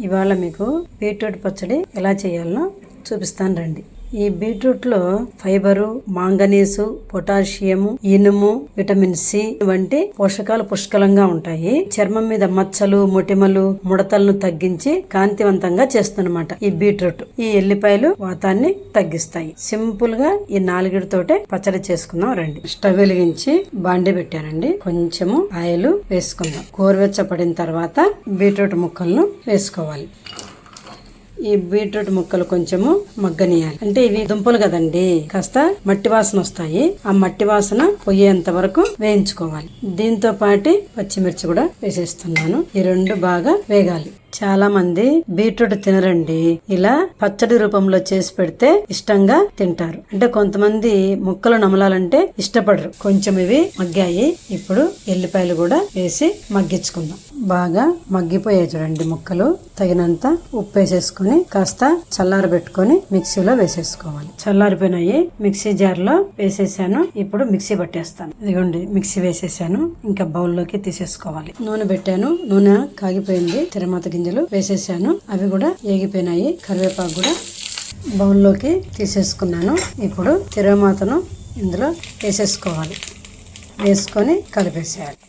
ఇవాళ మీకు బీట్రూట్ పచ్చడి ఎలా చేయాలో చూపిస్తాను రండి. ఈ బీట్రూట్ లో ఫైబరు, మాంగనీసు, పొటాషియం, ఇనుము, విటమిన్ సి వంటి పోషకాలు పుష్కలంగా ఉంటాయి. చర్మం మీద మచ్చలు, మొటిమలు, ముడతలను తగ్గించి కాంతివంతంగా చేస్తుందన్నమాట ఈ బీట్రూట్. ఈ ఎల్లిపాయలు వాతాన్ని తగ్గిస్తాయి. సింపుల్ గా ఈ 4 తోటే పచ్చడి చేసుకుందాం రండి. స్టవ్ వెలిగించి బాండి పెట్టానండి. కొంచెము ఆయిల్ వేసుకుందాం. గోరువెచ్చపడిన తర్వాత బీట్రూట్ ముక్కలను వేసుకోవాలి. ఈ బీట్రూట్ ముక్కలు కొంచెము మగ్గనియాలి. అంటే ఇవి దుంపలు కదండి, కాస్త మట్టి వాసన వస్తాయి. ఆ మట్టి వాసన పోయేంత వరకు వేయించుకోవాలి. దీంతో పాటు పచ్చిమిర్చి కూడా వేసేస్తున్నాను. ఈ 2 బాగా వేగాలి. చాలా మంది బీట్రూట్ తినరండి. ఇలా పచ్చడి రూపంలో చేసి పెడితే ఇష్టంగా తింటారు. అంటే కొంతమంది ముక్కలు నమలాలంటే ఇష్టపడరు. కొంచెం ఇవి మగ్గాయి. ఇప్పుడు ఎల్లిపాయలు కూడా వేసి మగ్గించుకుందాం. బాగా మగ్గిపోయాయి చూడండి ముక్కలు. తగినంత ఉప్పు వేసేసుకుని కాస్త చల్లారబెట్టుకుని మిక్సీలో వేసేసుకోవాలి. చల్లారిపోయినాయి. మిక్సీ జార్ లో వేసేసాను. ఇప్పుడు మిక్సీ పట్టేస్తాను. ఇదిగోండి మిక్సీ వేసేసాను. ఇంకా బౌల్లోకి తీసేసుకోవాలి. నూనె పెట్టాను. నూనె కాగిపోయింది. తిరమాత గింజలు వేసేసాను. అవి కూడా ఏగిపోయినాయి. కరివేపాకు కూడా బౌల్లోకి తీసేసుకున్నాను. ఇప్పుడు తిరమాతను ఇందులో వేసేసుకోవాలి. వేసుకొని కలిపేసేయాలి.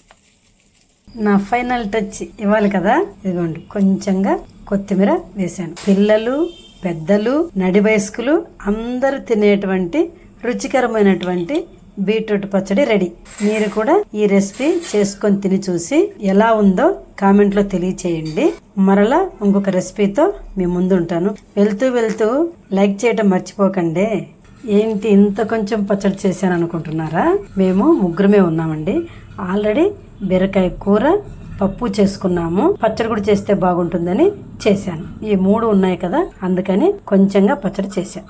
నా ఫైనల్ టచ్ ఇవ్వాలి కదా. ఇదిగోండి కొంచెంగా కొత్తిమీర వేసాను. పిల్లలు, పెద్దలు, నడి వయస్కులు అందరూ తినేటువంటి రుచికరమైనటువంటి బీట్రూట్ పచ్చడి రెడీ. మీరు కూడా ఈ రెసిపీ చేసుకొని తిని చూసి ఎలా ఉందో కామెంట్ లో తెలియచేయండి. మరలా ఇంకొక రెసిపీతో మీ ముందు ఉంటాను. వెళ్తూ లైక్ చేయటం మర్చిపోకండి. ఏంటి ఇంత కొంచెం పచ్చడి చేశాను అనుకుంటున్నారా? మేము 3 ఉన్నామండి. ఆల్రెడీ బీరకాయ కూర, పప్పు చేసుకున్నాము. పచ్చడి కూడా చేస్తే బాగుంటుందని చేశాను. ఈ 3 ఉన్నాయి కదా, అందుకని కొంచెంగా పచ్చడి చేశాను.